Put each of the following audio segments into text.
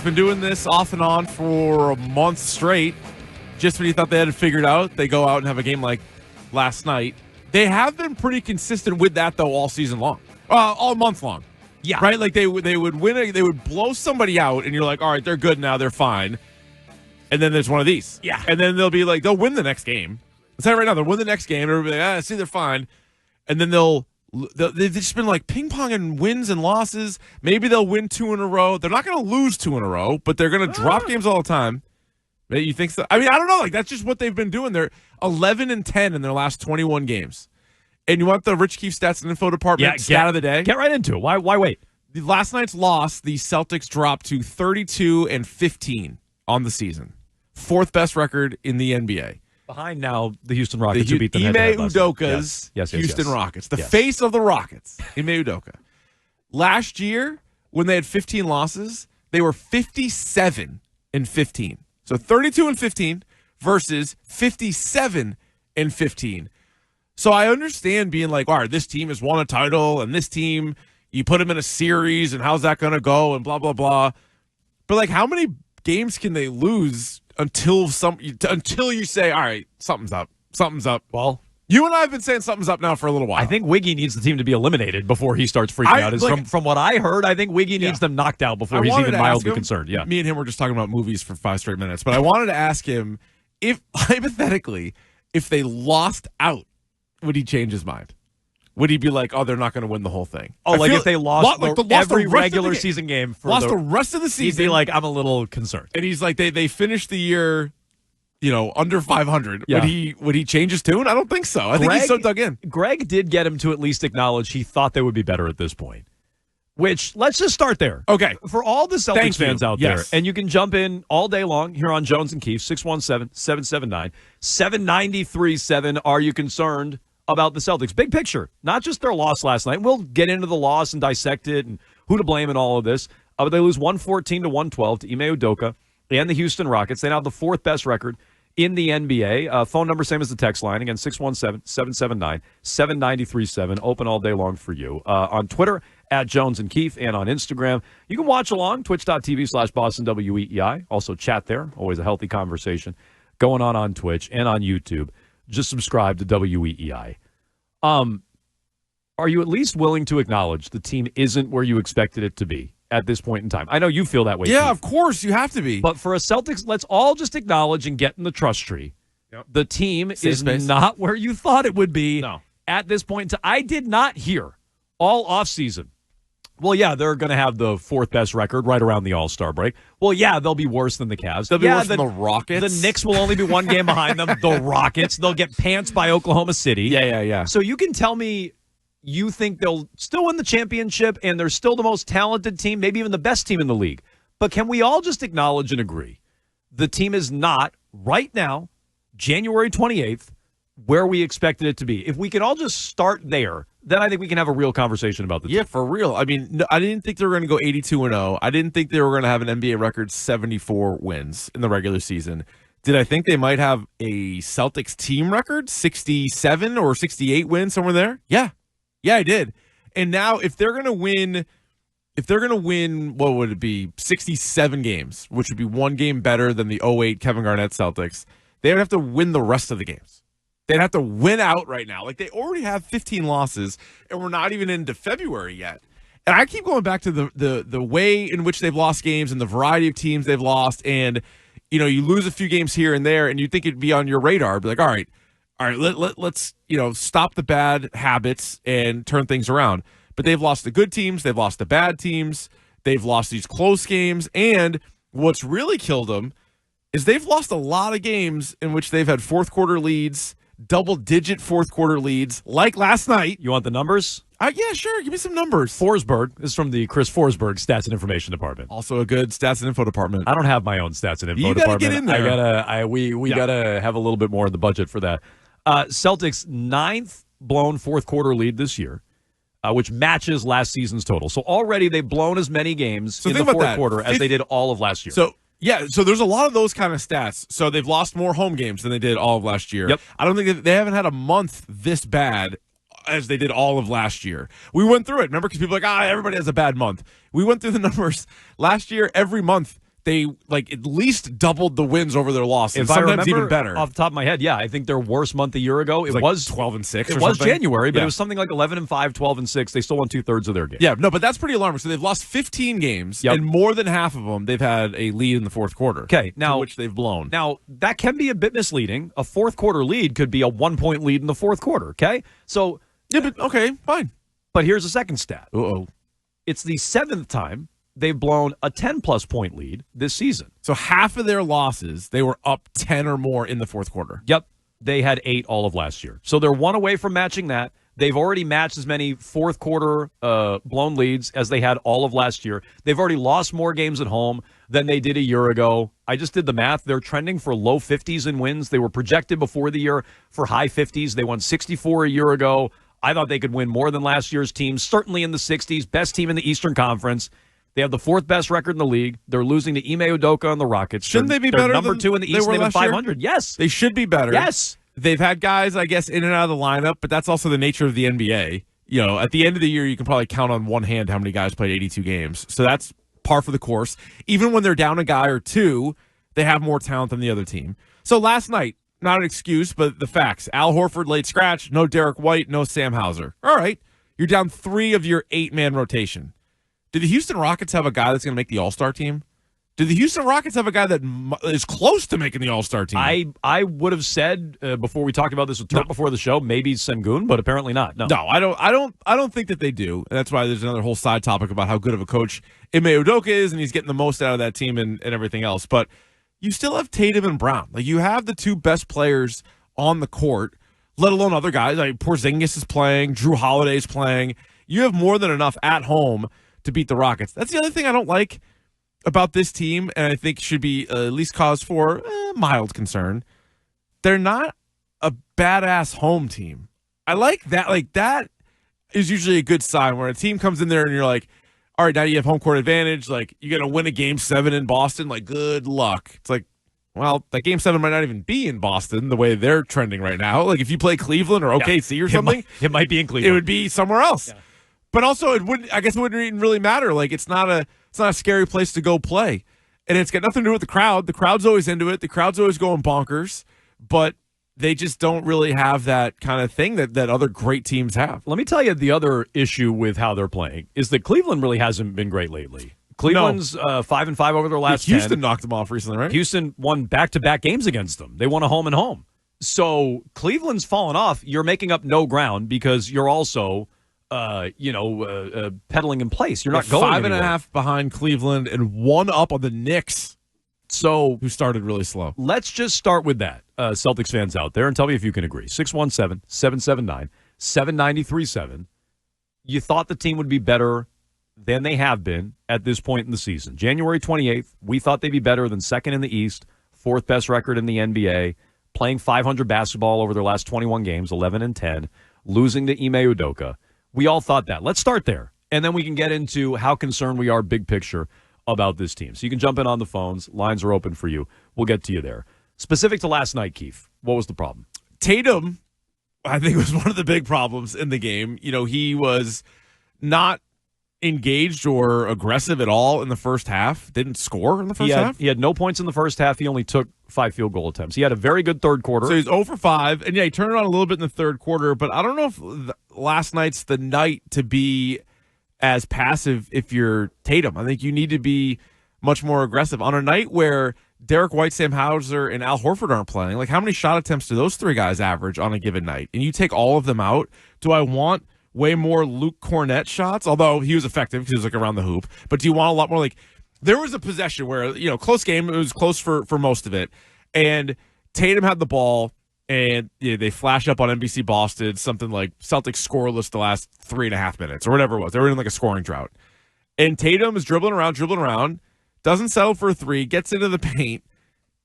Been doing this off and on for a month straight. Just when you thought they had it figured out, they go out and have a game like last night. They have been pretty consistent with that, though, all season long. All month long. Yeah. Right? Like, they would win, they would blow somebody out, and you're like, all right, they're good now, they're fine. And then there's one of these. Yeah. And then they'll be like, they'll win the next game. Let's say right now, they'll win the next game. Everybody like, see, they're fine. And then they've just been like ping-ponging wins and losses. Maybe they'll win 2 in a row. They're not going to lose 2 in a row, but they're going to drop games all the time. You think so? I mean, I don't know. Like, that's just what they've been doing. They're 11-10 in their last 21 games. And you want the Rich Keefe stats and info department stat of the day? Get right into it. Why wait? Last night's loss, the Celtics dropped to 32-15 on the season. 4th best record in the NBA. Behind now the Houston Rockets who beat them Ime head-to-head last night. Udoka's Houston Rockets. The face of the Rockets, Ime Udoka. Last year, when they had 15 losses, they were 57-15. So 32-15 versus 57-15. So I understand being like, all right, this team has won a title, and this team, you put them in a series, and how's that going to go, and blah, blah, blah. But, like, how many games can they lose until you say, all right, something's up. Something's up. Well, you and I have been saying something's up now for a little while. I think Wiggy needs the team to be eliminated before he starts freaking out. From what I heard, I think Wiggy needs them knocked out before he's even mildly concerned. Yeah. Me and him were just talking about movies for 5 straight minutes. But I wanted to ask him if, hypothetically, if they lost out, would he change his mind? Would he be like, oh, they're not going to win the whole thing? Oh, like if they lost every regular season game for the rest of the season. He'd be like, I'm a little concerned. And he's like, they finished the year, under 500. Yeah. Would he change his tune? I don't think so. I think he's so dug in. Greg did get him to at least acknowledge he thought they would be better at this point. Which, let's just start there. Okay. For all the Celtics fans out there, yes. and you can jump in all day long here on Jones and Keefe, 617-779-7937. Are you concerned about the Celtics? Big picture, not just their loss last night. We'll get into the loss and dissect it and who to blame and all of this. But they lose 114-112 to Ime Udoka and the Houston Rockets. They now have the 4th best record in the NBA. Phone number, same as the text line. Again, 617-779-7937. Open all day long for you. On Twitter, at Jones and Keefe, and on Instagram. You can watch along, twitch.tv/BostonWEEI. Also chat there. Always a healthy conversation going on Twitch and on YouTube. Just subscribe to WEEI. Are you at least willing to acknowledge the team isn't where you expected it to be at this point in time? I know you feel that way. Yeah, too. Of course. You have to be. But for a Celtics, let's all just acknowledge and get in the trust tree. Yep. The team is not where you thought it would be at this point. I did not hear all offseason, well, yeah, they're going to have the 4th best record right around the All-Star break. Well, yeah, they'll be worse than the Cavs. They'll be worse than the Rockets. The Knicks will only be 1 game behind them. The Rockets, they'll get pants by Oklahoma City. Yeah. So you can tell me you think they'll still win the championship and they're still the most talented team, maybe even the best team in the league. But can we all just acknowledge and agree the team is not, right now, January 28th, where we expected it to be? If we can all just start there, then I think we can have a real conversation about the team. Yeah, for real. I mean, no, I didn't think they were going to go 82-0. I didn't think they were going to have an NBA record 74 wins in the regular season. Did I think they might have a Celtics team record, 67 or 68 wins, somewhere there? Yeah, I did. And now if they're going to win, what would it be, 67 games, which would be 1 game better than the 08 Kevin Garnett Celtics, they would have to win the rest of the games. They'd have to win out right now. Like, they already have 15 losses, and we're not even into February yet. And I keep going back to the way in which they've lost games and the variety of teams they've lost. And, you lose a few games here and there, and you think it'd be on your radar. Be like, all right, let's stop the bad habits and turn things around. But they've lost the good teams. They've lost the bad teams. They've lost these close games. And what's really killed them is they've lost a lot of games in which they've had fourth-quarter leads, double-digit fourth-quarter leads, like last night. You want the numbers? Yeah, sure. Give me some numbers. Forsberg. This is from the Chris Forsberg Stats and Information Department. Also a good stats and info department. I don't have my own stats and info department. You gotta get in there. We gotta have a little bit more in the budget for that. Celtics 9th blown fourth-quarter lead this year, which matches last season's total. So already they've blown as many games in the fourth quarter as they did all of last year. So there's a lot of those kind of stats. So they've lost more home games than they did all of last year. Yep. I don't think they haven't had a month this bad as they did all of last year. We went through it, remember? Because people are like, everybody has a bad month. We went through the numbers. Last year, every month, they like at least doubled the wins over their losses. If I sometimes remember even better. off the top of my head, yeah, I think their worst month a year ago, it was 12-6. It was January, but it was something like 11-5, 12-6. They still won 2/3 of their games. Yeah, no, but that's pretty alarming. So they've lost 15 games, and more than half of them they've had a lead in the fourth quarter. Okay, now which they've blown. Now that can be a bit misleading. A fourth quarter lead could be a 1-point lead in the fourth quarter. Okay, so yeah, but okay, fine. But here's the second stat. Uh-oh. It's the 7th time they've blown a 10-plus point lead this season. So half of their losses, they were up 10 or more in the fourth quarter. Yep. They had 8 all of last year. So they're one away from matching that. They've already matched as many fourth quarter blown leads as they had all of last year. They've already lost more games at home than they did a year ago. I just did the math. They're trending for low 50s in wins. They were projected before the year for high 50s. They won 64 a year ago. I thought they could win more than last year's team, certainly in the 60s. Best team in the Eastern Conference. They have the 4th best record in the league. They're losing to Ime Udoka and the Rockets. Shouldn't they be they're better number than 2 in the East. They've been 500. Year? Yes. They should be better. Yes. They've had guys, I guess, in and out of the lineup, but that's also the nature of the NBA. You know, at the end of the year, you can probably count on one hand how many guys played 82 games. So that's par for the course. Even when they're down a guy or two, they have more talent than the other team. So last night, not an excuse, but the facts. Al Horford late scratch, no Derek White, no Sam Hauser. All right, you're down 3 of your 8-man rotation. Did the Houston Rockets have a guy that's going to make the All-Star team? Did the Houston Rockets have a guy that is close to making the All-Star team? I would have said before we talked about this with Turk before the show, maybe Sengun, but apparently not. No, I don't think that they do. And that's why there's another whole side topic about how good of a coach Ime Udoka is, and he's getting the most out of that team and everything else. But you still have Tatum and Brown. Like, you have the 2 best players on the court, let alone other guys. Like Porzingis is playing, Drew Holiday's playing. You have more than enough at home to beat the Rockets. That's the other thing I don't like about this team, and I think should be at least cause for mild concern. They're not a badass home team. I like that. Like, that is usually a good sign where a team comes in there and you're like, all right, now you have home court advantage. Like, you're going to win a game 7 in Boston. Like, good luck. It's like, well, that game 7 might not even be in Boston the way they're trending right now. Like, if you play Cleveland or OKC or something, it might be in Cleveland. It would be somewhere else. Yeah. But also, it wouldn't even really matter. Like, it's not a scary place to go play. And it's got nothing to do with the crowd. The crowd's always into it. The crowd's always going bonkers. But they just don't really have that kind of thing that other great teams have. Let me tell you, the other issue with how they're playing is that Cleveland really hasn't been great lately. Cleveland's 5-5 over their last 10. Houston knocked them off recently, right? Houston won back-to-back games against them. They won a home and home. So Cleveland's fallen off. You're making up no ground because you're also pedaling in place. You're not going 5.5 behind Cleveland and 1 up on the Knicks, who started really slow. Let's just start with that, Celtics fans out there, and tell me if you can agree. 617-779-7937. You thought the team would be better than they have been at this point in the season. January 28th, we thought they'd be better than 2nd in the East, 4th best record in the NBA, playing 500 basketball over their last 21 games, 11-10, losing to Ime Udoka. We all thought that. Let's start there, and then we can get into how concerned we are big picture about this team. So you can jump in on the phones. Lines are open for you. We'll get to you there. Specific to last night, Keefe, what was the problem? Tatum, I think, was one of the big problems in the game. You know, he was not engaged or aggressive at all in the first half. Didn't score in the first half. He had no points in the first half. He only took 5 field goal attempts. He had a very good third quarter. So he's 0 for 5. And, yeah, he turned it on a little bit in the third quarter. But I don't know if last night's the night to be as passive if you're Tatum. I think you need to be much more aggressive. On a night where Derek White, Sam Hauser, and Al Horford aren't playing, like, how many shot attempts do those 3 guys average on a given night? And you take all of them out. Do I want way more Luke Cornett shots? Although he was effective because he was, like, around the hoop. But do you want a lot more, like, there was a possession where, you know, close game. It was close for most of it. And Tatum had the ball, and they flash up on NBC Boston, something like Celtics scoreless the last 3.5 minutes or whatever it was. They were in, like, a scoring drought. And Tatum is dribbling around, doesn't settle for a 3, gets into the paint,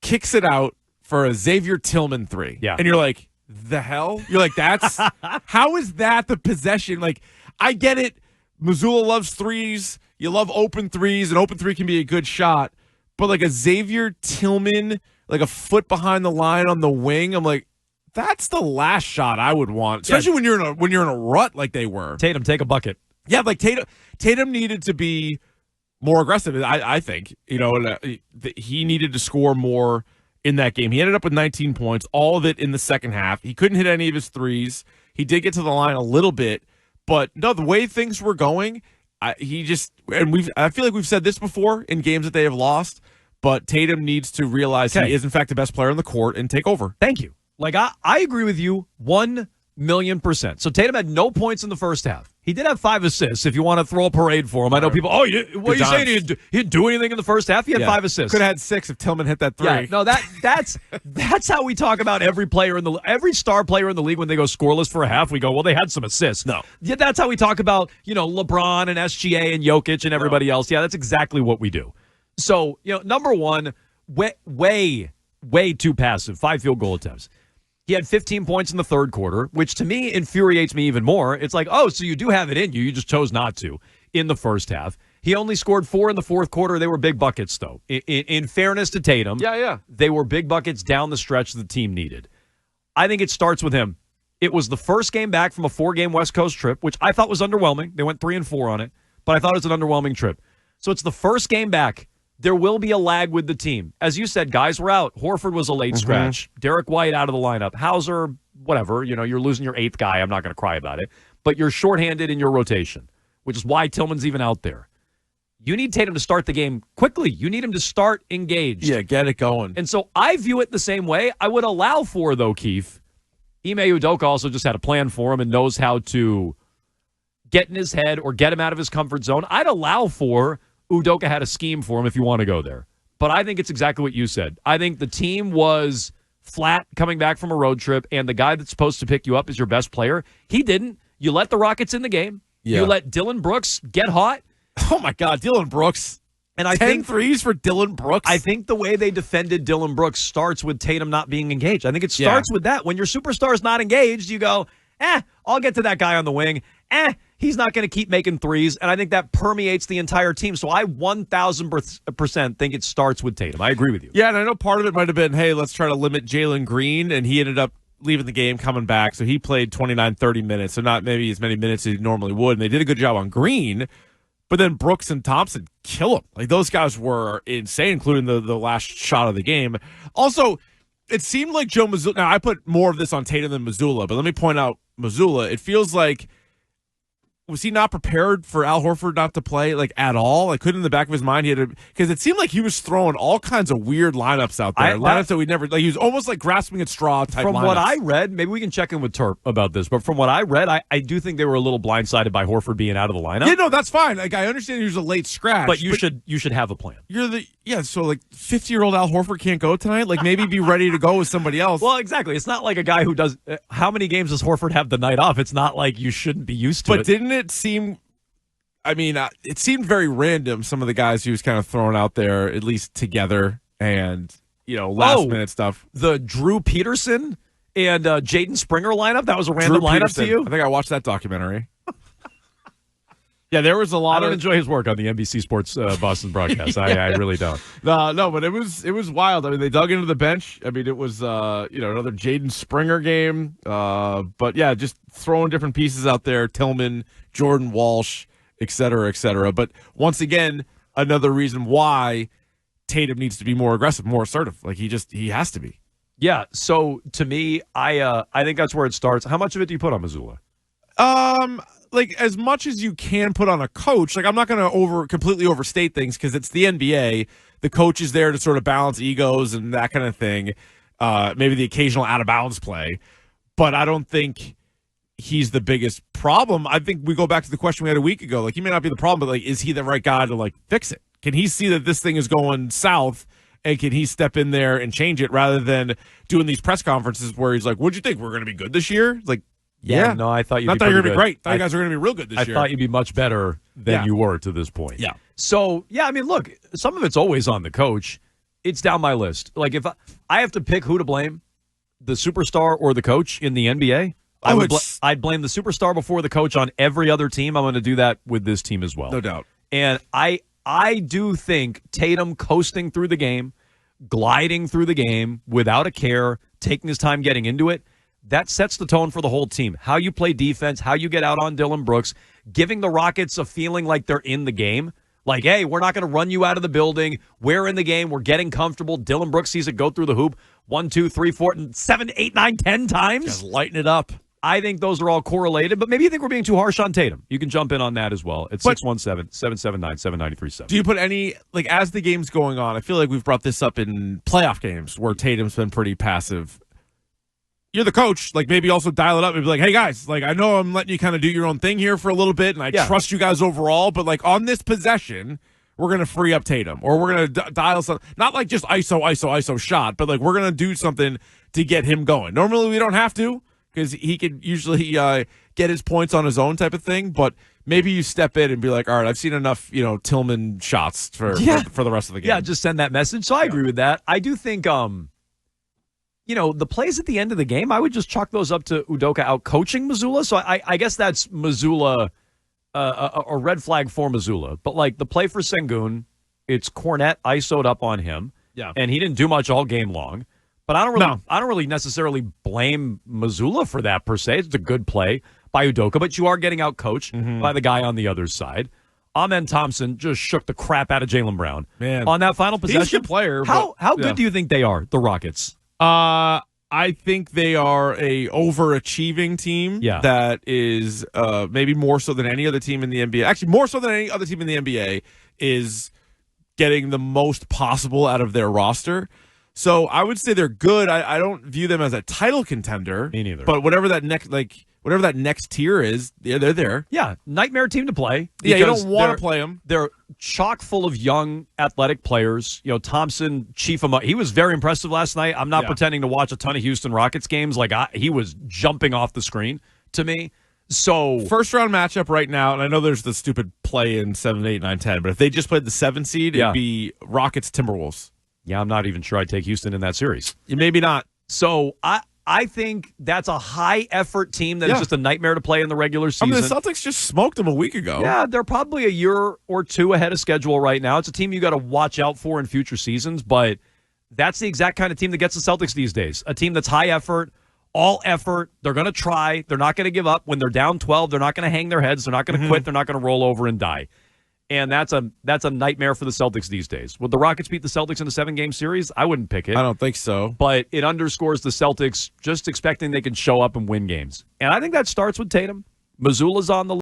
kicks it out for a Xavier Tillman 3. Yeah. And you're like, the hell? You're like, that's how is that the possession? Like, I get it. Missoula loves 3s. You love open 3s. An open 3 can be a good shot. But like a Xavier Tillman, like a foot behind the line on the wing, I'm like, that's the last shot I would want. Especially when you're in a rut like they were. Tatum, take a bucket. Yeah, like Tatum needed to be more aggressive. I think, he needed to score more in that game. He ended up with 19 points, all of it in the second half. He couldn't hit any of his threes. He did get to the line a little bit, but no, the way things were going, I feel like we've said this before in games that they have lost, but Tatum needs to realize he is in fact the best player on the court and take over. Thank you. Like, I agree with you 1,000,000%. So Tatum had no points in the first half. He did have 5 assists if you want to throw a parade for him. I know people, what are you saying? He didn't do anything in the first half? He had 5 assists. Could have had 6 if Tillman hit that 3. Yeah, no, that's how we talk about every star player in the league when they go scoreless for a half. We go, well, they had some assists. No. Yeah, that's how we talk about, LeBron and SGA and Jokic and everybody else. Yeah, that's exactly what we do. So, number one, way too passive. 5 field goal attempts. He had 15 points in the third quarter, which to me infuriates me even more. It's like, oh, so you do have it in you. You just chose not to in the first half. He only scored 4 in the fourth quarter. They were big buckets, though. In fairness to Tatum, they were big buckets down the stretch the team needed. I think it starts with him. It was the first game back from a 4-game West Coast trip, which I thought was underwhelming. They went 3-4 on it, but I thought it was an underwhelming trip. So it's the first game back. There will be a lag with the team. As you said, guys were out. Horford was a late scratch. Derek White out of the lineup. Hauser, whatever. You're losing your 8th guy. I'm not going to cry about it. But you're shorthanded in your rotation, which is why Tillman's even out there. You need Tatum to start the game quickly. You need him to start engaged. Yeah, get it going. And so I view it the same way. I would allow for, though, Keefe. Ime Udoka also just had a plan for him and knows how to get in his head or get him out of his comfort zone. I'd allow for Udoka had a scheme for him if you want to go there. But I think it's exactly what you said. I think the team was flat coming back from a road trip, and the guy that's supposed to pick you up is your best player. He didn't. You let the Rockets in the game. Yeah. You let Dillon Brooks get hot. Oh, my God, Dillon Brooks. And I 10 think threes for Dillon Brooks. I think the way they defended Dillon Brooks starts with Tatum not being engaged. I think it starts with that. When your superstar is not engaged, you go, I'll get to that guy on the wing. He's not going to keep making threes, and I think that permeates the entire team. So I 1,000% think it starts with Tatum. I agree with you. Yeah, and I know part of it might have been, hey, let's try to limit Jalen Green, and he ended up leaving the game, coming back. So he played 29, 30 minutes, so not maybe as many minutes as he normally would, and they did a good job on Green. But then Brooks and Thompson kill him. Like, those guys were insane, including the last shot of the game. Also, it seemed like Joe Mazzulla. Now, I put more of this on Tatum than Mazzulla, but let me point out Mazzulla. It feels like, was he not prepared for Al Horford not to play, like, at all? Like, couldn't in the back of his mind, because it seemed like he was throwing all kinds of weird lineups out there. Lineups that we never, like, he was almost like grasping at straw type From lineups. what I read, maybe we can check in with Turp about this, but from what I read, I do think they were a little blindsided by Horford being out of the lineup. Yeah, no, that's fine. Like, I understand he was a late scratch. But you should have a plan. So like 50-year-old Al Horford can't go tonight? Like, maybe be ready to go with somebody else. Well, exactly. It's not like a guy who does, how many games does Horford have the night off? It's not like you shouldn't be used to it. But didn't it seem, it seemed very random, some of the guys he was kind of throwing out there, at least together, and, last-minute stuff. The Drew Peterson and Jaden Springer lineup, that was a random lineup to you? I think I watched that documentary. Yeah, there was a lot. I don't enjoy his work on the NBC Sports Boston broadcast. I really don't. No, but it was wild. I mean, they dug into the bench. I mean, it was another Jaden Springer game. But yeah, just throwing different pieces out there. Tillman, Jordan Walsh, et cetera, et cetera. But once again, another reason why Tatum needs to be more aggressive, more assertive. Like, he has to be. Yeah. So to me, I think that's where it starts. How much of it do you put on Mazzulla? Like, as much as you can put on a coach. Like, I'm not going to completely overstate things because it's the NBA. The coach is there to sort of balance egos and that kind of thing. Maybe the occasional out-of-bounds play. But I don't think he's the biggest problem. I think we go back to the question we had a week ago. Like, he may not be the problem, but, like, is he the right guy to, like, fix it? Can he see that this thing is going south, and can he step in there and change it rather than doing these press conferences where he's like, what'd you think? We're going to be good this year? Like, yeah. No, I thought you'd be pretty you were going to good. be great. I thought you guys were going to be real good this year. I thought you'd be much better than you were to this point. Yeah. So, yeah, I mean, look, some of it's always on the coach. It's down my list. Like, if I have to pick who to blame, the superstar or the coach in the NBA, I'd blame the superstar before the coach on every other team. I'm going to do that with this team as well. No doubt. And I do think Tatum coasting through the game, gliding through the game without a care, taking his time getting into it, that sets the tone for the whole team. How you play defense, how you get out on Dillon Brooks, giving the Rockets a feeling like they're in the game. Like, hey, we're not going to run you out of the building. We're in the game. We're getting comfortable. Dylan Brooks sees it go through the hoop 1, 2, 3, 4, 7, 8, 9, 10 times. Just lighten it up. I think those are all correlated, but maybe you think we're being too harsh on Tatum. You can jump in on that as well. It's 617-779-7937. Do you put any, like, as the game's going on, I feel like we've brought this up in playoff games where Tatum's been pretty passive. You're the coach, like, maybe also dial it up and be like, hey, guys, like, I know I'm letting you kind of do your own thing here for a little bit, and I trust you guys overall, but, like, on this possession, we're going to free up Tatum, or we're going to dial something, not like just ISO shot, but, like, we're going to do something to get him going. Normally, we don't have to, because he could usually get his points on his own type of thing, but maybe you step in and be like, all right, I've seen enough, Tillman shots for the rest of the game. Yeah, just send that message. So I agree with that. I do think, the plays at the end of the game, I would just chalk those up to Udoka out-coaching Mazzulla. So I guess that's Mazzulla, a red flag for Mazzulla. But, like, the play for Sengun, it's Cornette ISO'd up on him. Yeah. And he didn't do much all game long. But I don't really necessarily blame Mazzulla for that per se. It's a good play by Udoka, but you are getting out coached by the guy on the other side. Amen Thompson just shook the crap out of Jaylen Brown. Man, on that final possession. He's a good player. How good do you think they are, the Rockets? I think they are a overachieving team that is maybe more so than any other team in the NBA. Actually, more so than any other team in the NBA is getting the most possible out of their roster. So I would say they're good. I don't view them as a title contender. Me neither. But whatever that next tier is, they're there. Yeah, nightmare team to play. Yeah, you don't want to play them. They're chock full of young, athletic players. Thompson, chief among. He was very impressive last night. I'm not pretending to watch a ton of Houston Rockets games. He was jumping off the screen to me. So first round matchup right now, and I know there's the stupid play in 7, 8, 9, 10, but if they just played the 7 seed, it'd be Rockets Timberwolves. Yeah, I'm not even sure I'd take Houston in that series. Maybe not. So I think that's a high-effort team that is just a nightmare to play in the regular season. I mean, the Celtics just smoked them a week ago. Yeah, they're probably a year or two ahead of schedule right now. It's a team you got to watch out for in future seasons, but that's the exact kind of team that gets the Celtics these days. A team that's high effort, all effort. They're going to try. They're not going to give up. When they're down 12, they're not going to hang their heads. They're not going to quit. They're not going to roll over and die. And that's a nightmare for the Celtics these days. Would the Rockets beat the Celtics in a 7-game series? I wouldn't pick it. I don't think so. But it underscores the Celtics just expecting they can show up and win games. And I think that starts with Tatum. Mazzulla's on the